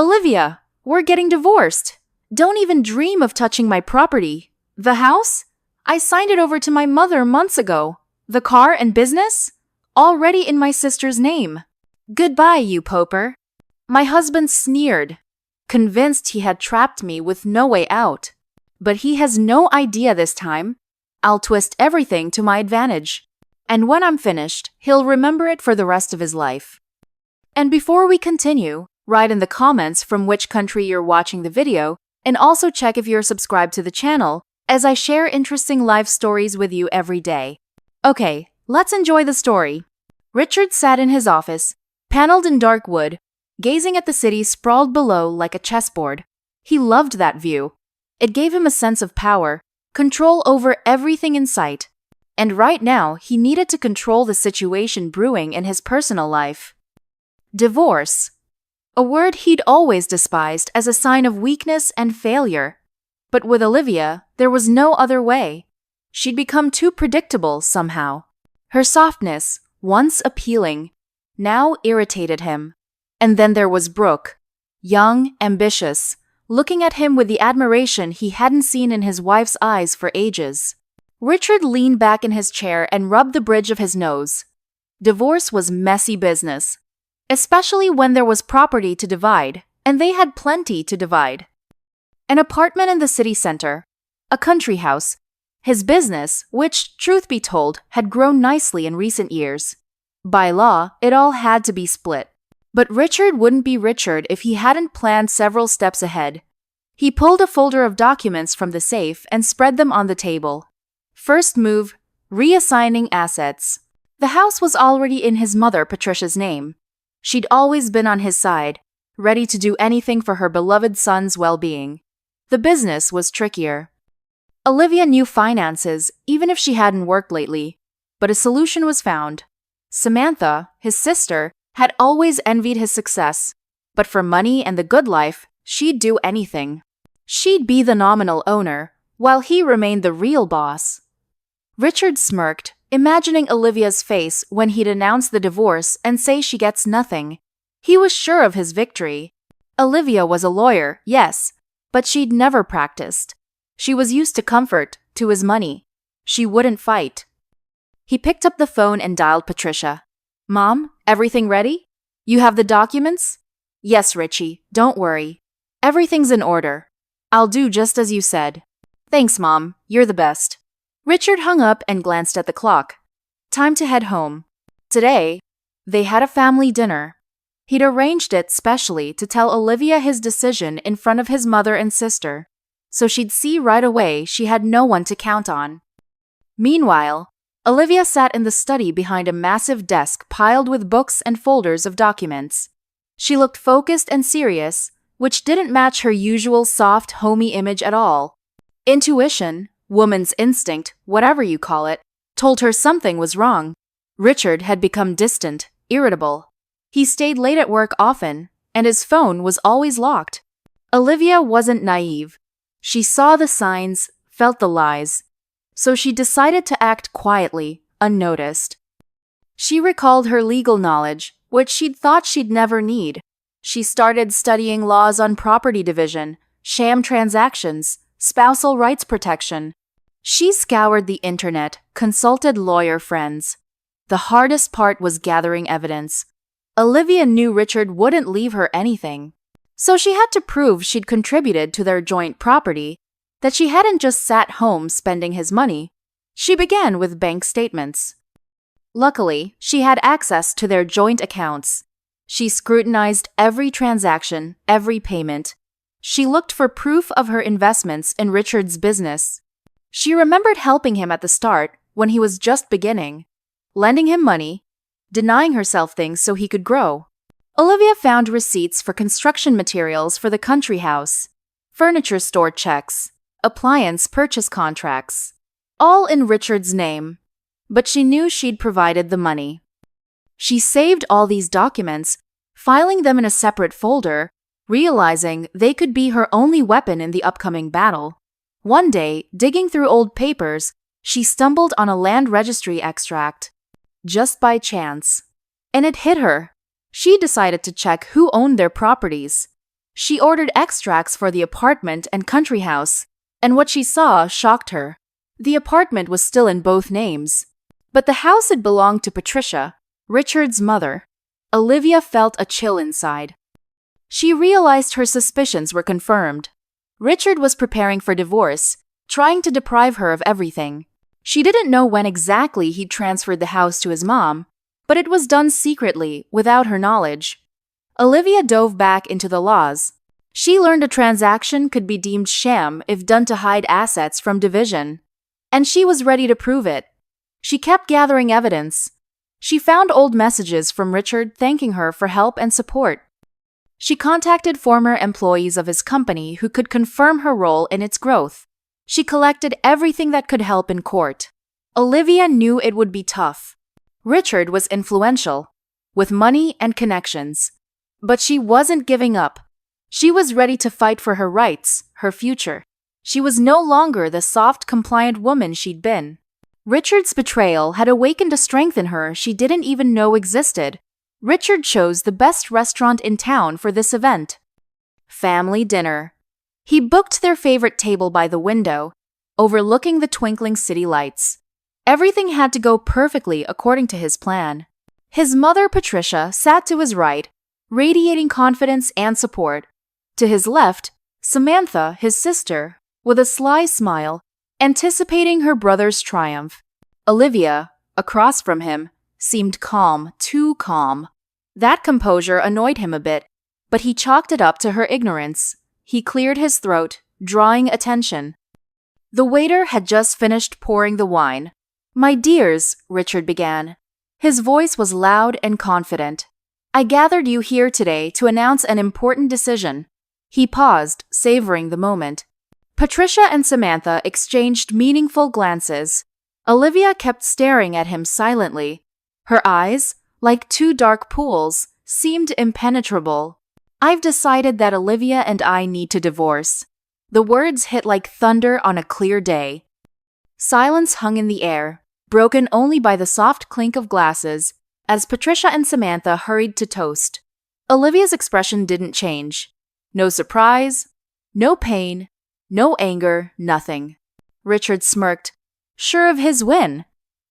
Olivia, we're getting divorced. Don't even dream of touching my property. The house? I signed it over to my mother months ago. The car and business? Already in my sister's name. Goodbye, you poper. My husband sneered, convinced he had trapped me with no way out. But he has no idea this time. I'll twist everything to my advantage. And when I'm finished, he'll remember it for the rest of his life. And before we continue, write in the comments from which country you're watching the video, and also check if you're subscribed to the channel, as I share interesting life stories with you every day. Okay, let's enjoy the story. Richard sat in his office, paneled in dark wood, gazing at the city sprawled below like a chessboard. He loved that view. It gave him a sense of power, control over everything in sight. And right now, he needed to control the situation brewing in his personal life. Divorce. A word he'd always despised as a sign of weakness and failure. But with Olivia, there was no other way. She'd become too predictable somehow. Her softness, once appealing, now irritated him. And then there was Brooke, young, ambitious, looking at him with the admiration he hadn't seen in his wife's eyes for ages. Richard leaned back in his chair and rubbed the bridge of his nose. Divorce was messy business, especially when there was property to divide, and they had plenty to divide. An apartment in the city center, a country house, his business, which, truth be told, had grown nicely in recent years. By law, it all had to be split. But Richard wouldn't be Richard if he hadn't planned several steps ahead. He pulled a folder of documents from the safe and spread them on the table. First move, reassigning assets. The house was already in his mother Patricia's name. She'd always been on his side, ready to do anything for her beloved son's well-being. The business was trickier. Olivia knew finances, even if she hadn't worked lately. But a solution was found. Samantha, his sister, had always envied his success. But for money and the good life, she'd do anything. She'd be the nominal owner, while he remained the real boss. Richard smirked, imagining Olivia's face when he'd announce the divorce and say she gets nothing. He was sure of his victory. Olivia was a lawyer, yes, but she'd never practiced. She was used to comfort, to his money. She wouldn't fight. He picked up the phone and dialed Patricia. Mom, everything ready? You have the documents? Yes, Richie, don't worry. Everything's in order. I'll do just as you said. Thanks, Mom. You're the best. Richard hung up and glanced at the clock. Time to head home. Today, they had a family dinner. He'd arranged it specially to tell Olivia his decision in front of his mother and sister, so she'd see right away she had no one to count on. Meanwhile, Olivia sat in the study behind a massive desk piled with books and folders of documents. She looked focused and serious, which didn't match her usual soft, homey image at all. Intuition, woman's instinct, whatever you call it, told her something was wrong. Richard had become distant, irritable. He stayed late at work often, and his phone was always locked. Olivia wasn't naive. She saw the signs, felt the lies. So she decided to act quietly, unnoticed. She recalled her legal knowledge, which she'd thought she'd never need. She started studying laws on property division, sham transactions, spousal rights protection. She scoured the internet, consulted lawyer friends. The hardest part was gathering evidence. Olivia knew Richard wouldn't leave her anything. So she had to prove she'd contributed to their joint property, that she hadn't just sat home spending his money. She began with bank statements. Luckily, she had access to their joint accounts. She scrutinized every transaction, every payment. She looked for proof of her investments in Richard's business. She remembered helping him at the start when he was just beginning, lending him money, denying herself things so he could grow. Olivia found receipts for construction materials for the country house, furniture store checks, appliance purchase contracts, all in Richard's name, but she knew she'd provided the money. She saved all these documents, filing them in a separate folder, realizing they could be her only weapon in the upcoming battle. One day, digging through old papers, she stumbled on a land registry extract. Just by chance. And it hit her. She decided to check who owned their properties. She ordered extracts for the apartment and country house, and what she saw shocked her. The apartment was still in both names, but the house had belonged to Patricia, Richard's mother. Olivia felt a chill inside. She realized her suspicions were confirmed. Richard was preparing for divorce, trying to deprive her of everything. She didn't know when exactly he'd transferred the house to his mom, but it was done secretly, without her knowledge. Olivia dove back into the laws. She learned a transaction could be deemed sham if done to hide assets from division. And she was ready to prove it. She kept gathering evidence. She found old messages from Richard thanking her for help and support. She contacted former employees of his company who could confirm her role in its growth. She collected everything that could help in court. Olivia knew it would be tough. Richard was influential, with money and connections. But she wasn't giving up. She was ready to fight for her rights, her future. She was no longer the soft, compliant woman she'd been. Richard's betrayal had awakened a strength in her she didn't even know existed. Richard chose the best restaurant in town for this event. Family dinner. He booked their favorite table by the window, overlooking the twinkling city lights. Everything had to go perfectly according to his plan. His mother, Patricia, sat to his right, radiating confidence and support. To his left, Samantha, his sister, with a sly smile, anticipating her brother's triumph. Olivia, across from him, seemed calm, too calm. That composure annoyed him a bit, but he chalked it up to her ignorance. He cleared his throat, drawing attention. The waiter had just finished pouring the wine. "My dears," Richard began. His voice was loud and confident. "I gathered you here today to announce an important decision." He paused, savoring the moment. Patricia and Samantha exchanged meaningful glances. Olivia kept staring at him silently. Her eyes, like two dark pools, seemed impenetrable. "I've decided that Olivia and I need to divorce." The words hit like thunder on a clear day. Silence hung in the air, broken only by the soft clink of glasses, as Patricia and Samantha hurried to toast. Olivia's expression didn't change. No surprise, no pain, no anger, nothing. Richard smirked, sure of his win.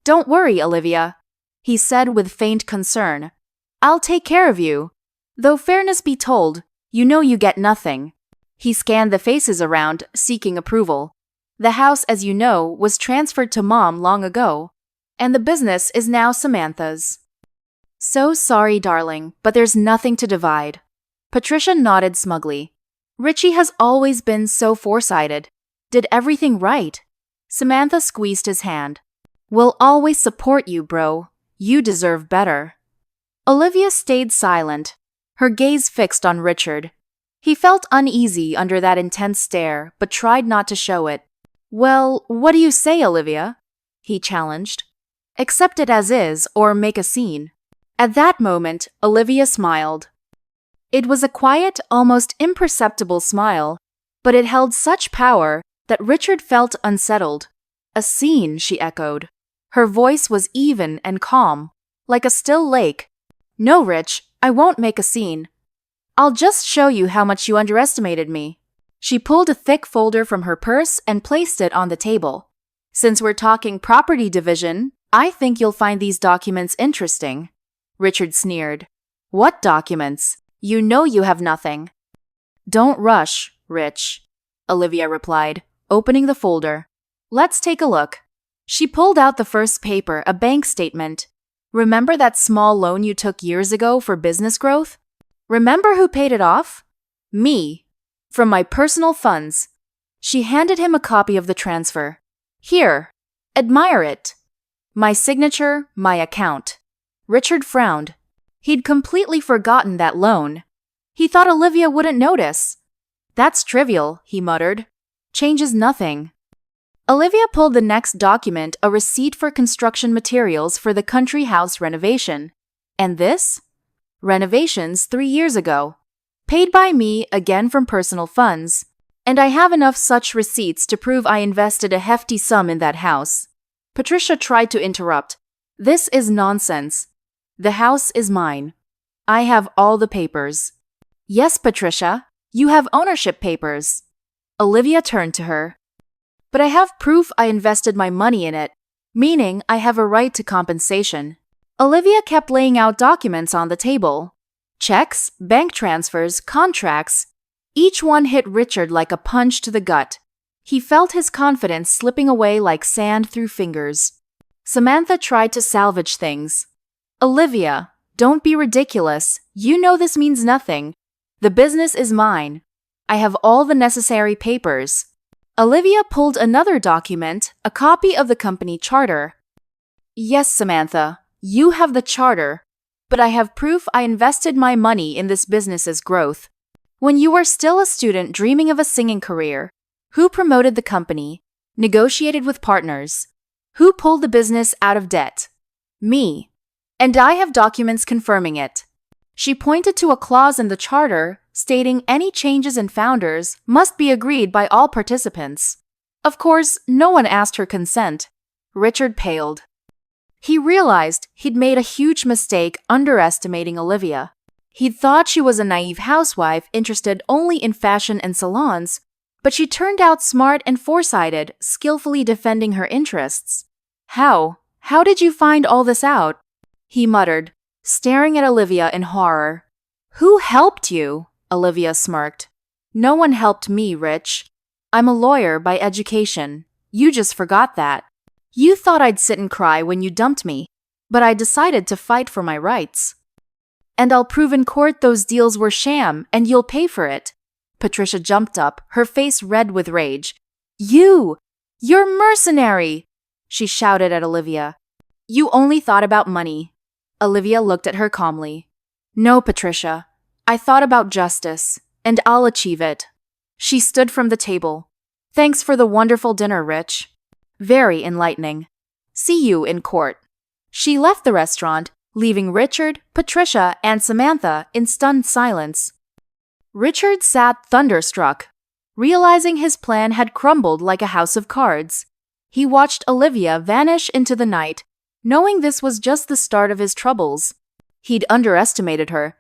"Don't worry, Olivia," he said with faint concern. "I'll take care of you. Though fairness be told, you know you get nothing." He scanned the faces around, seeking approval. "The house, as you know, was transferred to Mom long ago, and the business is now Samantha's." "So sorry, darling, but there's nothing to divide." Patricia nodded smugly. "Richie has always been so foresighted. Did everything right." Samantha squeezed his hand. "We'll always support you, bro. You deserve better." Olivia stayed silent, her gaze fixed on Richard. He felt uneasy under that intense stare, but tried not to show it. "Well, what do you say, Olivia?" he challenged. "Accept it as is, or make a scene." At that moment, Olivia smiled. It was a quiet, almost imperceptible smile, but it held such power that Richard felt unsettled. "A scene," she echoed. Her voice was even and calm, like a still lake. "No, Rich, I won't make a scene. I'll just show you how much you underestimated me." She pulled a thick folder from her purse and placed it on the table. "Since we're talking property division, I think you'll find these documents interesting." Richard sneered. "What documents? You know you have nothing." "Don't rush, Rich," Olivia replied, opening the folder. "Let's take a look." She pulled out the first paper, a bank statement. "Remember that small loan you took years ago for business growth? Remember who paid it off? Me. From my personal funds." She handed him a copy of the transfer. "Here, admire it. My signature, my account." Richard frowned. He'd completely forgotten that loan. He thought Olivia wouldn't notice. "That's trivial," he muttered. "Changes nothing." Olivia pulled the next document, a receipt for construction materials for the country house renovation. "And this? Renovations 3 years ago. Paid by me, again from personal funds. And I have enough such receipts to prove I invested a hefty sum in that house." Patricia tried to interrupt. "This is nonsense. The house is mine. I have all the papers." "Yes, Patricia, You have ownership papers. Olivia turned to her. But I have proof I invested my money in it, meaning I have a right to compensation. Olivia kept laying out documents on the table. Checks, bank transfers, contracts. Each one hit Richard like a punch to the gut. He felt his confidence slipping away like sand through fingers. Samantha tried to salvage things. Olivia, don't be ridiculous. You know this means nothing. The business is mine. I have all the necessary papers. Olivia pulled another document, a copy of the company charter. Yes, Samantha, you have the charter, but I have proof I invested my money in this business's growth. When you were still a student dreaming of a singing career, who promoted the company, negotiated with partners? Who pulled the business out of debt? Me. And I have documents confirming it. She pointed to a clause in the charter stating any changes in founders must be agreed by all participants. Of course, no one asked her consent. Richard paled. He realized he'd made a huge mistake underestimating Olivia. He'd thought she was a naive housewife interested only in fashion and salons, but she turned out smart and foresighted, skillfully defending her interests. How did you find all this out? He muttered, staring at Olivia in horror. Who helped you? Olivia smirked. No one helped me, Rich. I'm a lawyer by education. You just forgot that. You thought I'd sit and cry when you dumped me, but I decided to fight for my rights. And I'll prove in court those deals were sham, and you'll pay for it. Patricia jumped up, her face red with rage. You're mercenary! She shouted at Olivia. You only thought about money. Olivia looked at her calmly. No, Patricia. I thought about justice, and I'll achieve it. She stood from the table. Thanks for the wonderful dinner, Rich. Very enlightening. See you in court. She left the restaurant, leaving Richard, Patricia, and Samantha in stunned silence. Richard sat thunderstruck, realizing his plan had crumbled like a house of cards. He watched Olivia vanish into the night, knowing this was just the start of his troubles. He'd underestimated her,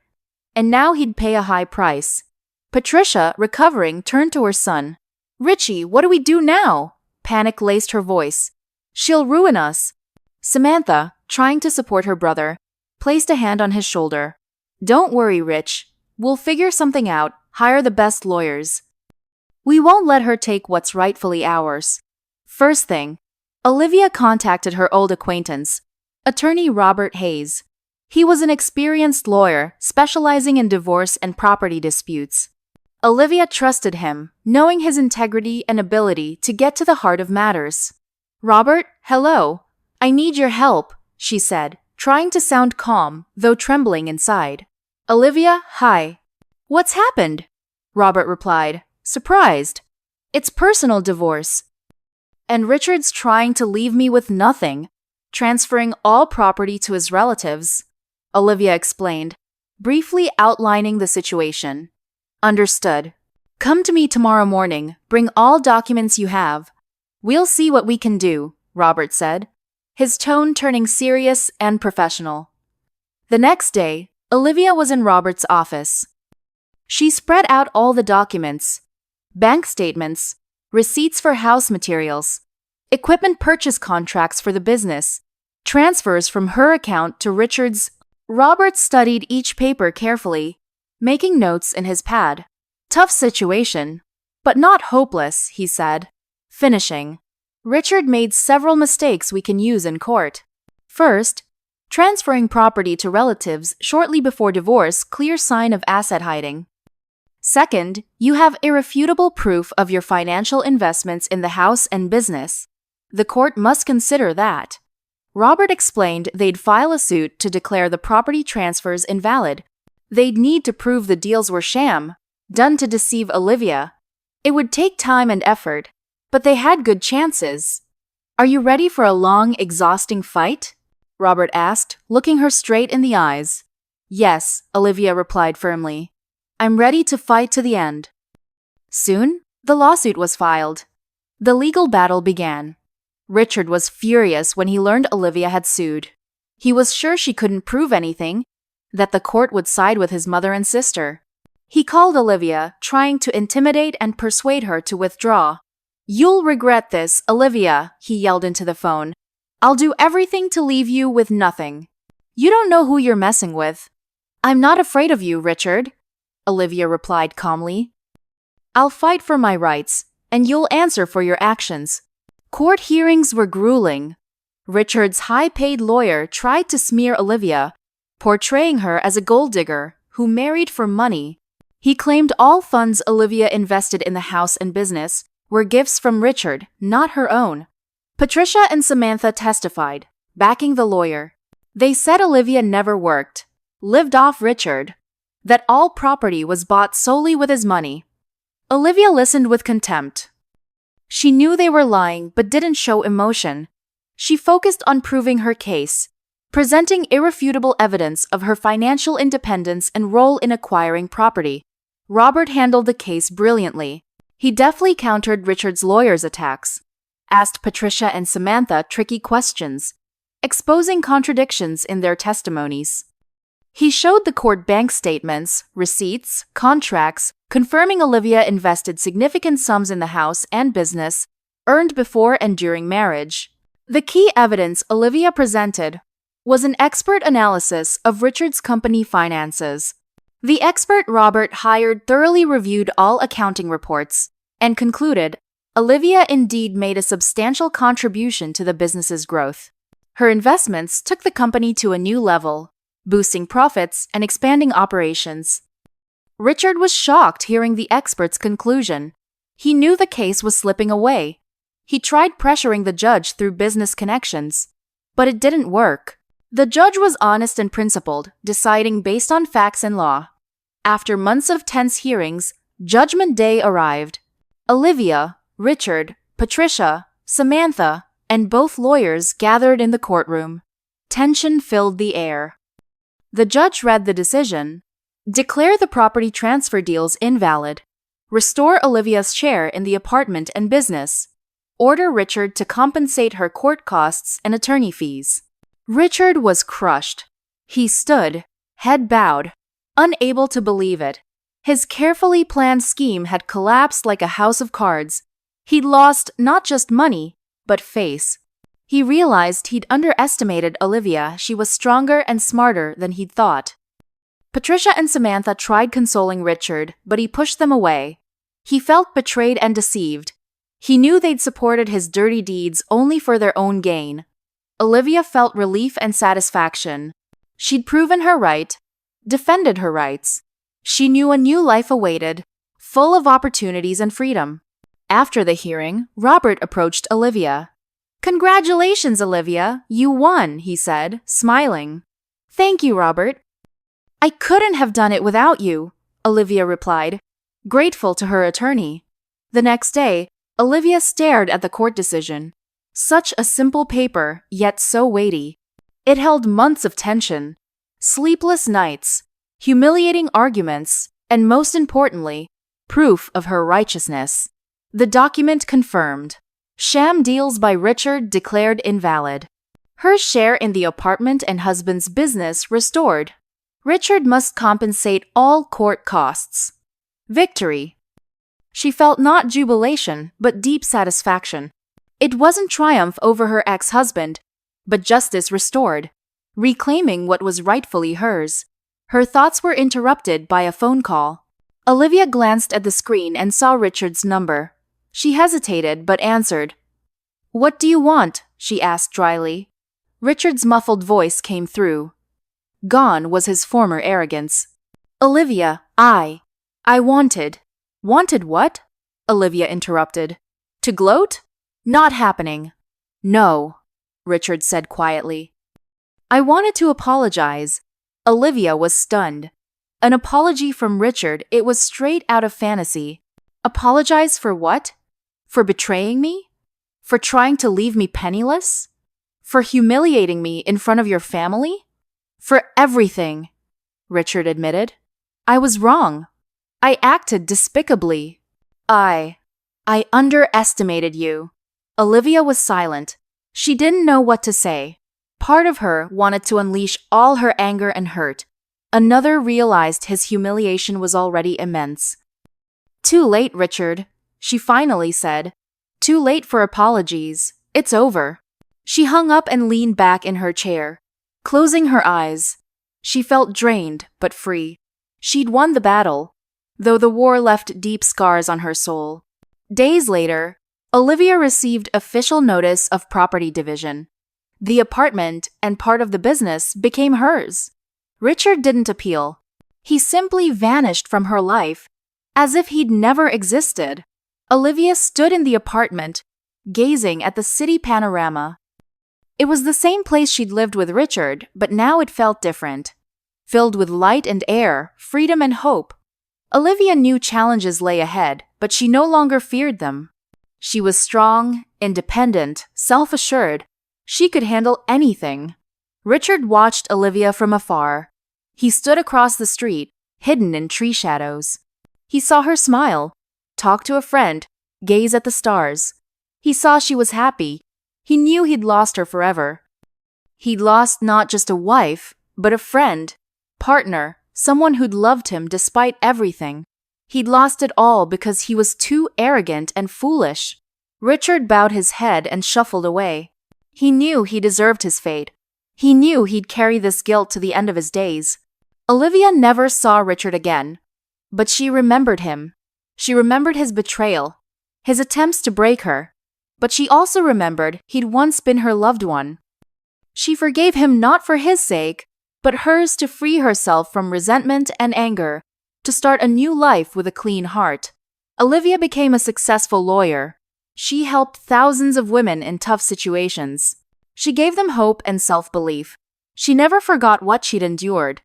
and now he'd pay a high price. Patricia, recovering, turned to her son. Richie, what do we do now? Panic laced her voice. She'll ruin us. Samantha, trying to support her brother, placed a hand on his shoulder. Don't worry, Rich. We'll figure something out, hire the best lawyers. We won't let her take what's rightfully ours. First thing, Olivia contacted her old acquaintance, attorney Robert Hayes. He was an experienced lawyer specializing in divorce and property disputes. Olivia trusted him, knowing his integrity and ability to get to the heart of matters. Robert, hello. I need your help, she said, trying to sound calm, though trembling inside. Olivia, hi. What's happened? Robert replied, surprised. It's personal divorce. And Richard's trying to leave me with nothing, transferring all property to his relatives. Olivia explained, briefly outlining the situation. Understood. Come to me tomorrow morning. Bring all documents you have. We'll see what we can do, Robert said, his tone turning serious and professional. The next day, Olivia was in Robert's office. She spread out all the documents, bank statements, receipts for house materials, equipment purchase contracts for the business, transfers from her account to Richard's. Robert studied each paper carefully, making notes in his pad. Tough situation, but not hopeless, he said. Finishing. Richard made several mistakes we can use in court. First, transferring property to relatives shortly before divorce, clear sign of asset hiding. Second, you have irrefutable proof of your financial investments in the house and business. The court must consider that. Robert explained they'd file a suit to declare the property transfers invalid. They'd need to prove the deals were sham, done to deceive Olivia. It would take time and effort, but they had good chances. Are you ready for a long, exhausting fight? Robert asked, looking her straight in the eyes. Yes, Olivia replied firmly. I'm ready to fight to the end. Soon, the lawsuit was filed. The legal battle began. Richard was furious when he learned Olivia had sued. He was sure she couldn't prove anything, that the court would side with his mother and sister. He called Olivia, trying to intimidate and persuade her to withdraw. "You'll regret this, Olivia," he yelled into the phone. "I'll do everything to leave you with nothing. You don't know who you're messing with." "I'm not afraid of you, Richard," Olivia replied calmly. "I'll fight for my rights, and you'll answer for your actions." Court hearings were grueling. Richard's high-paid lawyer tried to smear Olivia, portraying her as a gold digger who married for money. He claimed all funds Olivia invested in the house and business were gifts from Richard, not her own. Patricia and Samantha testified, backing the lawyer. They said Olivia never worked, lived off Richard, that all property was bought solely with his money. Olivia listened with contempt. She knew they were lying but didn't show emotion. She focused on proving her case, presenting irrefutable evidence of her financial independence and role in acquiring property. Robert handled the case brilliantly. He deftly countered Richard's lawyer's attacks, asked Patricia and Samantha tricky questions, exposing contradictions in their testimonies. He showed the court bank statements, receipts, contracts, confirming Olivia invested significant sums in the house and business, earned before and during marriage. The key evidence Olivia presented was an expert analysis of Richard's company finances. The expert Robert hired thoroughly reviewed all accounting reports and concluded Olivia indeed made a substantial contribution to the business's growth. Her investments took the company to a new level, boosting profits and expanding operations. Richard was shocked hearing the expert's conclusion. He knew the case was slipping away. He tried pressuring the judge through business connections, but it didn't work. The judge was honest and principled, deciding based on facts and law. After months of tense hearings, Judgment Day arrived. Olivia, Richard, Patricia, Samantha, and both lawyers gathered in the courtroom. Tension filled the air. The judge read the decision. Declare the property transfer deals invalid. Restore Olivia's share in the apartment and business. Order Richard to compensate her court costs and attorney fees. Richard was crushed. He stood, head bowed, unable to believe it. His carefully planned scheme had collapsed like a house of cards. He'd lost not just money, but face. He realized he'd underestimated Olivia. She was stronger and smarter than he'd thought. Patricia and Samantha tried consoling Richard, but he pushed them away. He felt betrayed and deceived. He knew they'd supported his dirty deeds only for their own gain. Olivia felt relief and satisfaction. She'd proven her right, defended her rights. She knew a new life awaited, full of opportunities and freedom. After the hearing, Robert approached Olivia. "Congratulations, Olivia, you won," he said, smiling. "Thank you, Robert." "I couldn't have done it without you," Olivia replied, grateful to her attorney. The next day, Olivia stared at the court decision. Such a simple paper, yet so weighty. It held months of tension, sleepless nights, humiliating arguments, and most importantly, proof of her righteousness. The document confirmed. Sham deals by Richard declared invalid. Her share in the apartment and husband's business restored. Richard must compensate all court costs. Victory. She felt not jubilation, but deep satisfaction. It wasn't triumph over her ex-husband, but justice restored, reclaiming what was rightfully hers. Her thoughts were interrupted by a phone call. Olivia glanced at the screen and saw Richard's number. She hesitated but answered. "What do you want?" she asked dryly. Richard's muffled voice came through. Gone was his former arrogance. "Olivia, I wanted." "Wanted what?" Olivia interrupted. "To gloat? Not happening." "No," Richard said quietly. "I wanted to apologize." Olivia was stunned. An apology from Richard, it was straight out of fantasy. Apologize for what? For betraying me? For trying to leave me penniless? For humiliating me in front of your family? For everything, Richard admitted. "I was wrong. I acted despicably. I underestimated you." Olivia was silent. She didn't know what to say. Part of her wanted to unleash all her anger and hurt, Another realized his humiliation was already immense. "Too late, Richard," she finally said. "Too late for apologies. It's over." She hung up and leaned back in her chair, closing her eyes. She felt drained but free. She'd won the battle, though the war left deep scars on her soul. Days later, Olivia received official notice of property division. The apartment and part of the business became hers. Richard didn't appeal. He simply vanished from her life, as if he'd never existed. Olivia stood in the apartment, gazing at the city panorama. It was the same place she'd lived with Richard, but now it felt different. Filled with light and air, freedom and hope. Olivia knew challenges lay ahead, but she no longer feared them. She was strong, independent, self-assured. She could handle anything. Richard watched Olivia from afar. He stood across the street, hidden in tree shadows. He saw her smile, talk to a friend, gaze at the stars. He saw she was happy. He knew he'd lost her forever. He'd lost not just a wife, but a friend, partner, someone who'd loved him despite everything. He'd lost it all because he was too arrogant and foolish. Richard bowed his head and shuffled away. He knew he deserved his fate. He knew he'd carry this guilt to the end of his days. Olivia never saw Richard again, but she remembered him. She remembered his betrayal, his attempts to break her, but she also remembered he'd once been her loved one. She forgave him not for his sake, but hers to free herself from resentment and anger, to start a new life with a clean heart. Olivia became a successful lawyer. She helped thousands of women in tough situations. She gave them hope and self-belief. She never forgot what she'd endured.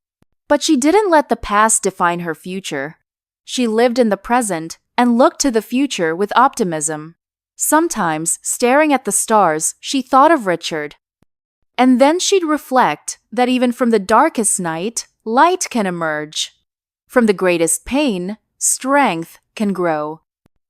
But she didn't let the past define her future. She lived in the present and looked to the future with optimism. Sometimes, staring at the stars, she thought of Richard. And then she'd reflect that even from the darkest night, light can emerge. From the greatest pain, strength can grow.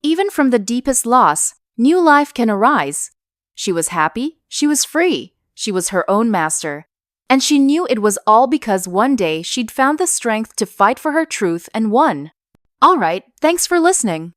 Even from the deepest loss, new life can arise. She was happy, she was free, she was her own master. And she knew it was all because one day she'd found the strength to fight for her truth and won. All right, thanks for listening.